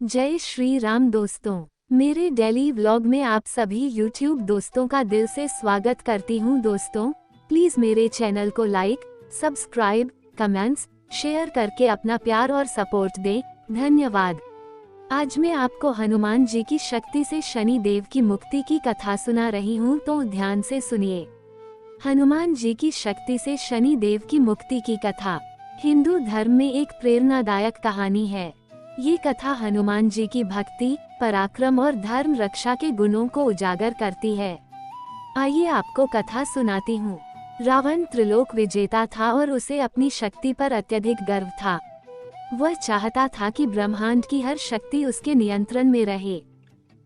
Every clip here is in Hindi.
जय श्री राम दोस्तों, मेरे डेली व्लॉग में आप सभी यूट्यूब दोस्तों का दिल से स्वागत करती हूँ। दोस्तों प्लीज मेरे चैनल को लाइक, सब्सक्राइब, कमेंट्स, शेयर करके अपना प्यार और सपोर्ट दें। धन्यवाद। आज मैं आपको हनुमान जी की शक्ति से शनि देव की मुक्ति की कथा सुना रही हूँ, तो ध्यान से सुनिए। हनुमान जी की शक्ति से शनि देव की मुक्ति की कथा हिंदू धर्म में एक प्रेरणादायक कहानी है। ये कथा हनुमान जी की भक्ति, पराक्रम और धर्म रक्षा के गुणों को उजागर करती है। आइए आपको कथा सुनाती हूँ। रावण त्रिलोक विजेता था और उसे अपनी शक्ति पर अत्यधिक गर्व था। वह चाहता था कि ब्रह्मांड की हर शक्ति उसके नियंत्रण में रहे।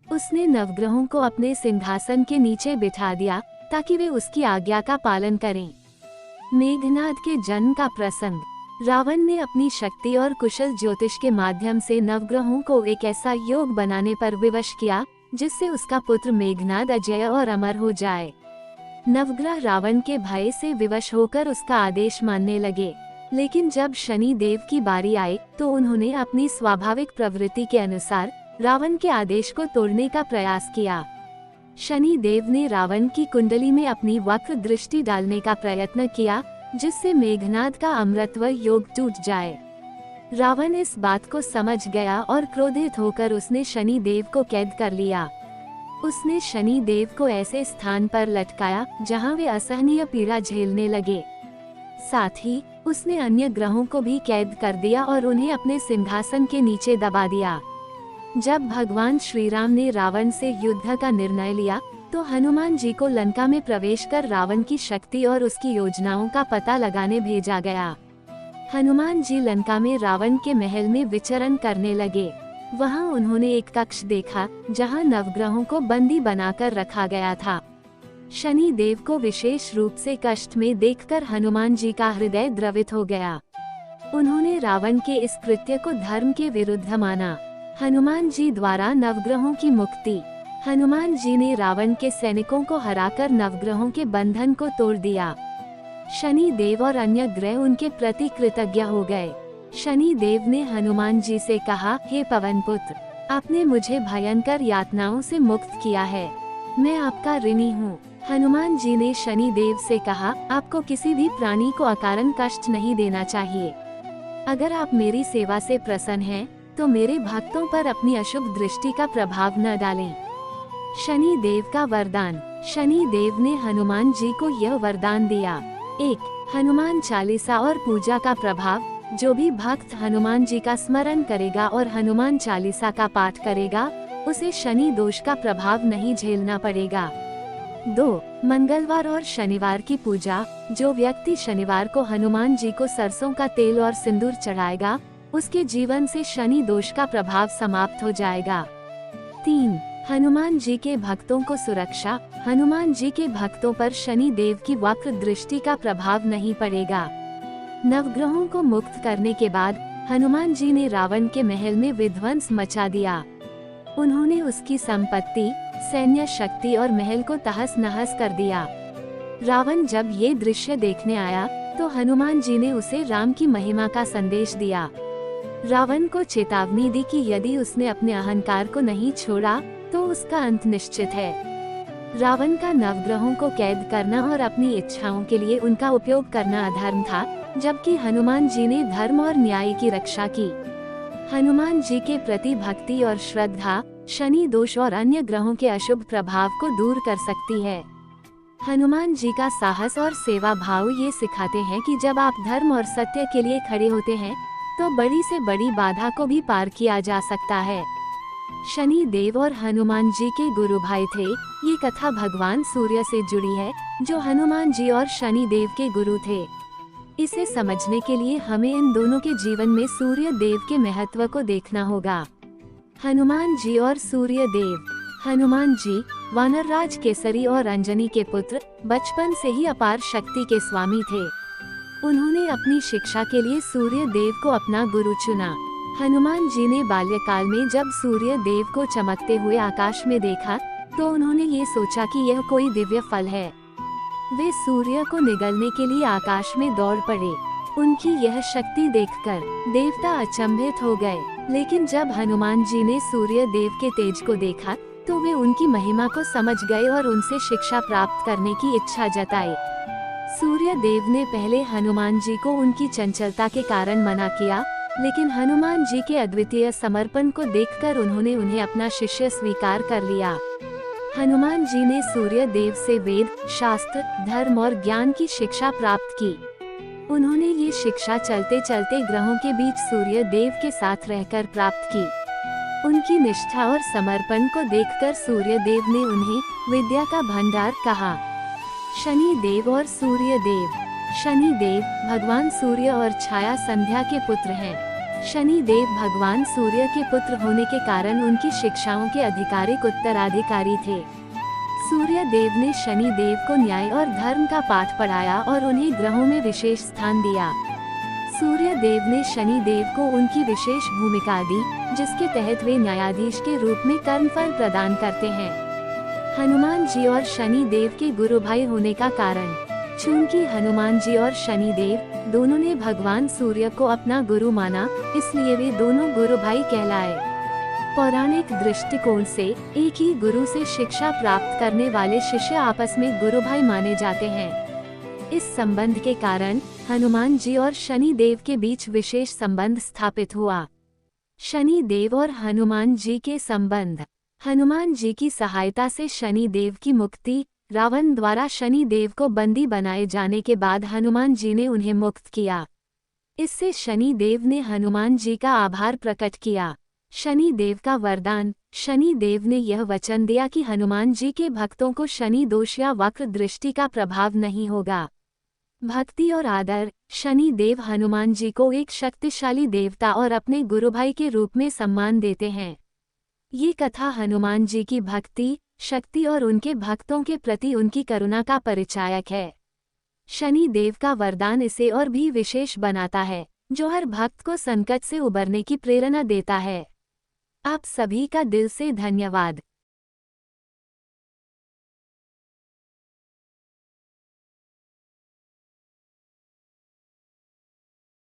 उसने नवग्रहों को अपने सिंहासन के नीचे बिठा दिया ताकि वे उसकी आज्ञा का पालन करें। मेघनाद के जन्म का प्रसंग। रावण ने अपनी शक्ति और कुशल ज्योतिष के माध्यम से नवग्रहों को एक ऐसा योग बनाने पर विवश किया जिससे उसका पुत्र मेघनाद अजय और अमर हो जाए। नवग्रह रावण के भय से विवश होकर उसका आदेश मानने लगे, लेकिन जब शनि देव की बारी आई तो उन्होंने अपनी स्वाभाविक प्रवृत्ति के अनुसार रावण के आदेश को तोड़ने का प्रयास किया। शनि देव ने रावण की कुंडली में अपनी वक्र दृष्टि डालने का प्रयत्न किया जिससे मेघनाद का अमरत्व योग टूट जाए। रावण इस बात को समझ गया और क्रोधित होकर उसने शनि देव को कैद कर लिया। उसने शनि देव को ऐसे स्थान पर लटकाया जहां वे असहनीय पीड़ा झेलने लगे। साथ ही उसने अन्य ग्रहों को भी कैद कर दिया और उन्हें अपने सिंहासन के नीचे दबा दिया। जब भगवान श्री राम ने रावण से युद्ध का निर्णय लिया तो हनुमान जी को लंका में प्रवेश कर रावण की शक्ति और उसकी योजनाओं का पता लगाने भेजा गया। हनुमान जी लंका में रावण के महल में विचरण करने लगे। वहां उन्होंने एक कक्ष देखा जहां नवग्रहों को बंदी बनाकर रखा गया था। शनि देव को विशेष रूप से कष्ट में देखकर हनुमान जी का हृदय द्रवित हो गया। उन्होंने रावण के इस कृत्य को धर्म के विरुद्ध माना। हनुमान जी द्वारा नवग्रहों की मुक्ति। हनुमान जी ने रावण के सैनिकों को हराकर नवग्रहों के बंधन को तोड़ दिया। शनि देव और अन्य ग्रह उनके प्रति कृतज्ञ हो गए। शनि देव ने हनुमान जी से कहा, हे पवन पुत्र, आपने मुझे भयंकर यातनाओं से मुक्त किया है। मैं आपका ऋणी हूँ। हनुमान जी ने शनि देव से कहा, आपको किसी भी प्राणी को अकारण कष्ट नहीं देना चाहिए। अगर आप मेरी सेवा से प्रसन्न हैं, तो मेरे भक्तों पर अपनी अशुभ दृष्टि का प्रभाव न डालें। शनि देव का वरदान। शनि देव ने हनुमान जी को यह वरदान दिया। 1. हनुमान चालीसा और पूजा का प्रभाव। जो भी भक्त हनुमान जी का स्मरण करेगा और हनुमान चालीसा का पाठ करेगा, उसे शनि दोष का प्रभाव नहीं झेलना पड़ेगा। 2. मंगलवार और शनिवार की पूजा। जो व्यक्ति शनिवार को हनुमान जी को सरसों का तेल और सिंदूर चढ़ाएगा, उसके जीवन से शनि दोष का प्रभाव समाप्त हो जाएगा। 3. हनुमान जी के भक्तों को सुरक्षा। हनुमान जी के भक्तों पर शनि देव की वक्र दृष्टि का प्रभाव नहीं पड़ेगा। नवग्रहों को मुक्त करने के बाद हनुमान जी ने रावण के महल में विध्वंस मचा दिया। उन्होंने उसकी संपत्ति, सैन्य शक्ति और महल को तहस नहस कर दिया। रावण जब ये दृश्य देखने आया तो हनुमान जी ने उसे राम की महिमा का संदेश दिया। रावण को चेतावनी दी कि यदि उसने अपने अहंकार को नहीं छोड़ा तो उसका अंत निश्चित है। रावण का नवग्रहों को कैद करना और अपनी इच्छाओं के लिए उनका उपयोग करना अधर्म था, जबकि हनुमान जी ने धर्म और न्याय की रक्षा की। हनुमान जी के प्रति भक्ति और श्रद्धा शनि दोष और अन्य ग्रहों के अशुभ प्रभाव को दूर कर सकती है। हनुमान जी का साहस और सेवा भाव ये सिखाते हैं कि जब आप धर्म और सत्य के लिए खड़े होते हैं तो बड़ी से बड़ी बाधा को भी पार किया जा सकता है। शनि देव और हनुमान जी के गुरु भाई थे। ये कथा भगवान सूर्य से जुड़ी है, जो हनुमान जी और शनि देव के गुरु थे। इसे समझने के लिए हमें इन दोनों के जीवन में सूर्य देव के महत्व को देखना होगा। हनुमान जी और सूर्य देव। हनुमान जी वानरराज केसरी और अंजनी के पुत्र, बचपन से ही अपार शक्ति के स्वामी थे। उन्होंने अपनी शिक्षा के लिए सूर्य देव को अपना गुरु चुना। हनुमान जी ने बाल्यकाल में जब सूर्य देव को चमकते हुए आकाश में देखा तो उन्होंने ये सोचा कि यह कोई दिव्य फल है। वे सूर्य को निगलने के लिए आकाश में दौड़ पड़े। उनकी यह शक्ति देखकर देवता अचंभित हो गए। लेकिन जब हनुमान जी ने सूर्य देव के तेज को देखा तो वे उनकी महिमा को समझ गए और उनसे शिक्षा प्राप्त करने की इच्छा जताई। सूर्य देव ने पहले हनुमान जी को उनकी चंचलता के कारण मना किया, लेकिन हनुमान जी के अद्वितीय समर्पण को देखकर उन्होंने उन्हें अपना शिष्य स्वीकार कर लिया। हनुमान जी ने सूर्य देव से वेद, शास्त्र, धर्म और ज्ञान की शिक्षा प्राप्त की। उन्होंने ये शिक्षा चलते चलते ग्रहों के बीच सूर्य देव के साथ रहकर प्राप्त की। उनकी निष्ठा और समर्पण को देखकर सूर्य देव ने उन्हें विद्या का भंडार कहा। शनि देव और सूर्य देव। शनि देव भगवान सूर्य और छाया संध्या के पुत्र हैं। शनि देव भगवान सूर्य के पुत्र होने के कारण उनकी शिक्षाओं के आधिकारिक उत्तराधिकारी थे। सूर्य देव ने शनि देव को न्याय और धर्म का पाठ पढ़ाया और उन्हें ग्रहों में विशेष स्थान दिया। सूर्य देव ने शनि देव को उनकी विशेष भूमिका दी, जिसके तहत वे न्यायाधीश के रूप में कर्मफल प्रदान करते हैं। हनुमान जी और शनि देव के गुरु भाई होने का कारण। चूंकि हनुमान जी और शनि देव दोनों ने भगवान सूर्य को अपना गुरु माना, इसलिए वे दोनों गुरु भाई कहलाए। पौराणिक दृष्टिकोण से एक ही गुरु से शिक्षा प्राप्त करने वाले शिष्य आपस में गुरु भाई माने जाते हैं। इस संबंध के कारण हनुमान जी और शनि देव के बीच विशेष संबंध स्थापित हुआ। शनि देव और हनुमान जी के संबंध। हनुमान जी की सहायता से शनि देव की मुक्ति। रावण द्वारा शनि देव को बंदी बनाए जाने के बाद हनुमान जी ने उन्हें मुक्त किया। इससे शनि देव ने हनुमान जी का आभार प्रकट किया। शनि देव का वरदान। शनि देव ने यह वचन दिया कि हनुमान जी के भक्तों को शनि दोष या वक्र दृष्टि का प्रभाव नहीं होगा। भक्ति और आदर। शनि देव हनुमान जी को एक शक्तिशाली देवता और अपने गुरु भाई के रूप में सम्मान देते हैं। ये कथा हनुमान जी की भक्ति, शक्ति और उनके भक्तों के प्रति उनकी करुणा का परिचायक है। शनि देव का वरदान इसे और भी विशेष बनाता है, जो हर भक्त को संकट से उबरने की प्रेरणा देता है। आप सभी का दिल से धन्यवाद।